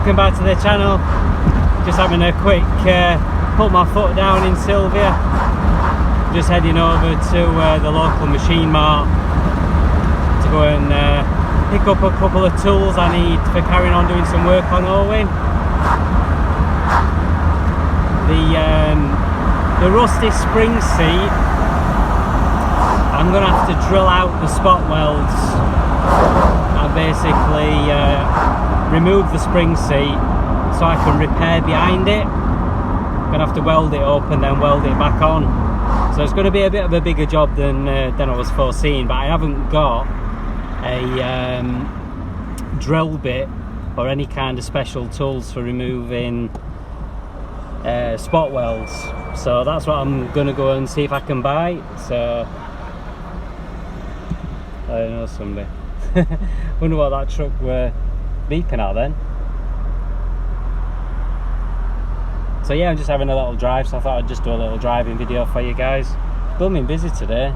welcome back to the channel. Just having a quick put my foot down in Silvia. Just heading over to the local machine mart to go and pick up a couple of tools I need for carrying on doing some work on Owen. The rusty spring seat, I'm going to have to drill out the spot welds and basically remove the spring seat so I can repair behind it. I'm going to have to weld it up and then weld it back on. So it's going to be a bit of a bigger job than I was foreseeing, but I haven't got a drill bit or any kind of special tools for removing spot welds, so that's what I'm gonna go and see if I can buy. So I don't know, somebody wonder what that truck were beeping at then. So yeah, I'm just having a little drive, so I thought I'd just do a little driving video for you guys. Blooming busy today.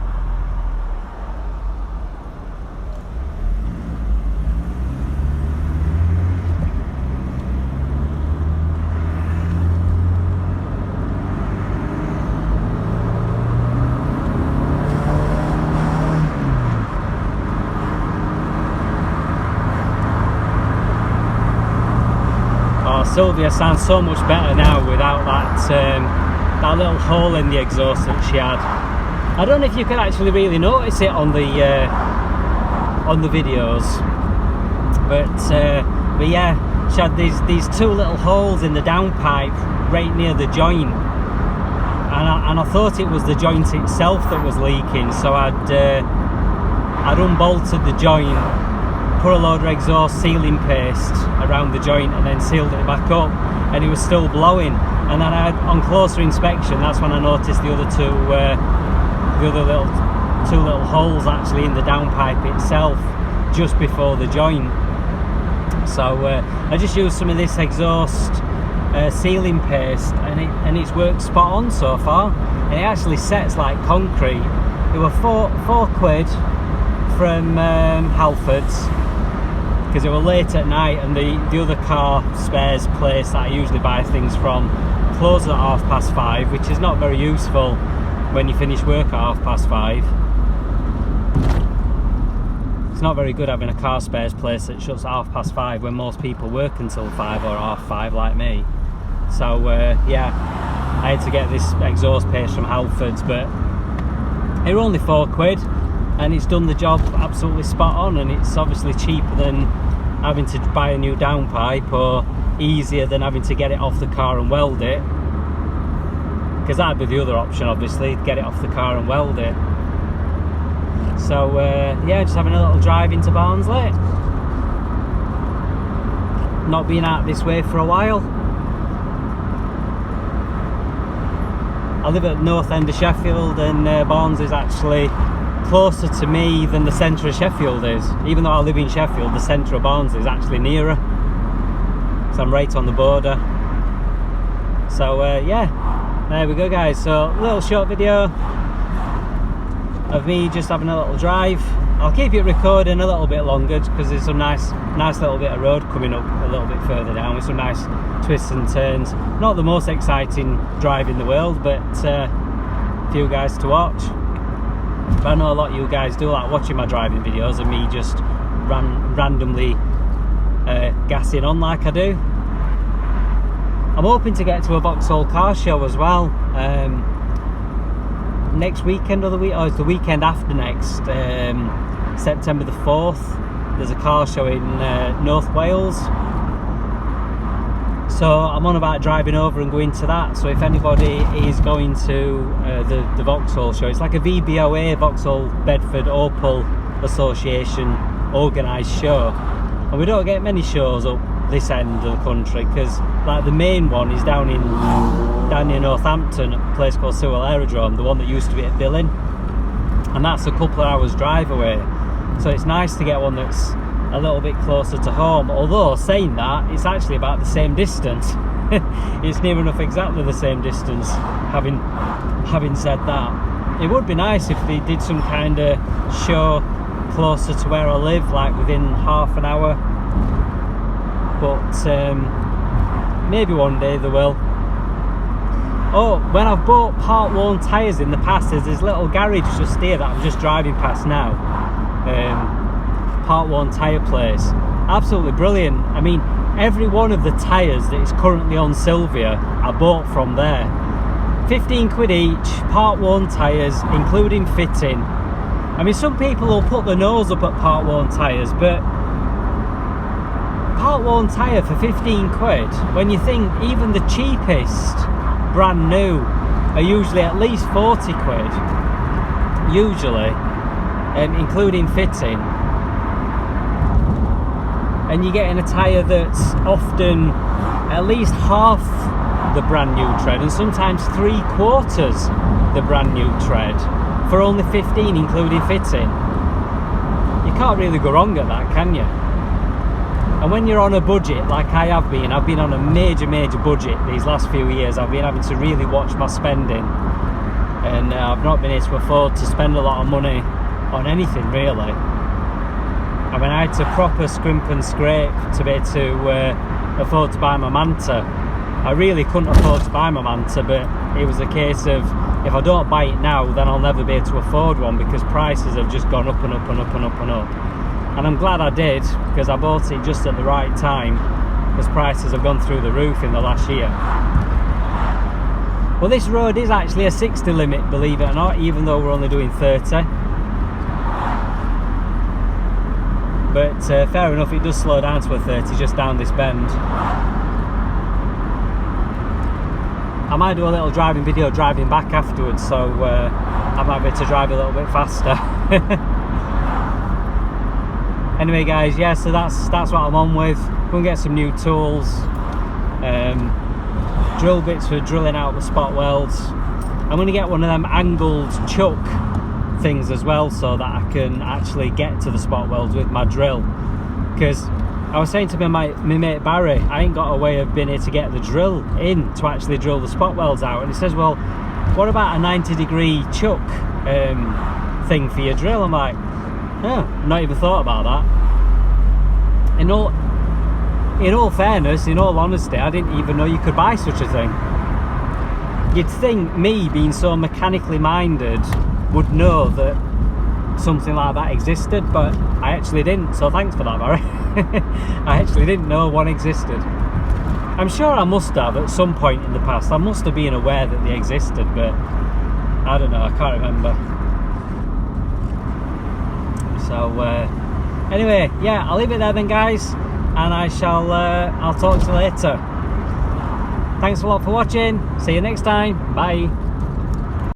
Silvia sounds so much better now without that little hole in the exhaust that she had. I don't know if you can actually really notice it on the videos, but yeah, she had these two little holes in the downpipe right near the joint, and I thought it was the joint itself that was leaking. So I'd unbolted the joint, put a load of exhaust sealing paste around the joint and then sealed it back up, and it was still blowing. And then on closer inspection, that's when I noticed the other two little holes actually in the downpipe itself, just before the joint. So I just used some of this exhaust sealing paste, and it's worked spot on so far, and it actually sets like concrete. It were four quid from Halfords, because it was late at night, and the other car spares place that I usually buy things from closes at 5:30, which is not very useful when you finish work at 5:30. It's not very good having a car spares place that shuts at 5:30 when most people work until 5 or 5:30 like me. So yeah, I had to get this exhaust paste from Halfords, but it was only 4 quid. And it's done the job absolutely spot on, and it's obviously cheaper than having to buy a new downpipe, or easier than having to get it off the car and weld it, because that'd be the other option, obviously, get it off the car and weld it. So yeah, just having a little drive into Barnsley. Not been out this way for a while. I live at north end of Sheffield, and Barnsley is actually closer to me than the centre of Sheffield is. Even though I live in Sheffield, the centre of Barnsley is actually nearer, so I'm right on the border. So yeah, there we go guys. So a little short video of me just having a little drive. I'll keep it recording a little bit longer because there's some nice little bit of road coming up a little bit further down with some nice twists and turns. Not the most exciting drive in the world, but a few guys to watch. But I know a lot of you guys do like watching my driving videos and me just randomly gassing on like I do. I'm hoping to get to a Vauxhall car show as well next weekend, or it's the weekend after next, September the 4th. There's a car show in North Wales, so I'm on about driving over and going to that. So if anybody is going to the Vauxhall show, it's like a VBOA, Vauxhall Bedford Opel Association organised show, and we don't get many shows up this end of the country, because like the main one is down near Northampton, a place called Sewell Aerodrome, the one that used to be at Billing, and that's a couple of hours drive away. So it's nice to get one that's a little bit closer to home, although saying that, it's actually about the same distance. It's near enough exactly the same distance. Having said that, it would be nice if they did some kind of show closer to where I live, like within half an hour but maybe one day they will. Oh, when I've bought part-worn tyres in the past, there's this little garage just here that I'm just driving past now. Part-worn tyre place. Absolutely brilliant. I mean, every one of the tyres that is currently on Silvia I bought from there. 15 quid each, part-worn tyres, including fitting. I mean, some people will put their nose up at part-worn tyres, but part-worn tyre for 15 quid, when you think even the cheapest brand new are usually at least 40 quid, usually, including fitting. And you're getting a tyre that's often at least half the brand new tread, and sometimes 3/4 the brand new tread, for only 15 including fitting. You can't really go wrong at that, can you? And when you're on a budget like I have been, I've been on a major budget these last few years. I've been having to really watch my spending, and I've not been able to afford to spend a lot of money on anything really. I mean, I had to proper scrimp and scrape to be able to afford to buy my Manta. I really couldn't afford to buy my Manta, but it was a case of, if I don't buy it now, then I'll never be able to afford one, because prices have just gone up and up and up and up and up. And I'm glad I did, because I bought it just at the right time, because prices have gone through the roof in the last year. Well, this road is actually a 60 limit, believe it or not, even though we're only doing 30. But fair enough, it does slow down to a 30 just down this bend. I might do a little driving video driving back afterwards, so I might be able to drive a little bit faster. Anyway guys, yeah, so that's what I'm on with. Go and get some new tools, drill bits for drilling out the spot welds. I'm going to get one of them angled chuck things as well, so that I can actually get to the spot welds with my drill, because I was saying to my mate Barry, I ain't got a way of being able to get the drill in to actually drill the spot welds out, and he says, well, what about a 90-degree chuck thing for your drill? I'm like, oh, not even thought about that. In all fairness, in all honesty, I didn't even know you could buy such a thing. You'd think me, being so mechanically minded, would know that something like that existed, but I actually didn't, so thanks for that, Barry. I actually didn't know one existed. I'm sure I must have at some point in the past. I must have been aware that they existed, but I don't know, I can't remember. So anyway, yeah, I'll leave it there then guys, and I'll talk to you later. Thanks a lot for watching, see you next time, bye.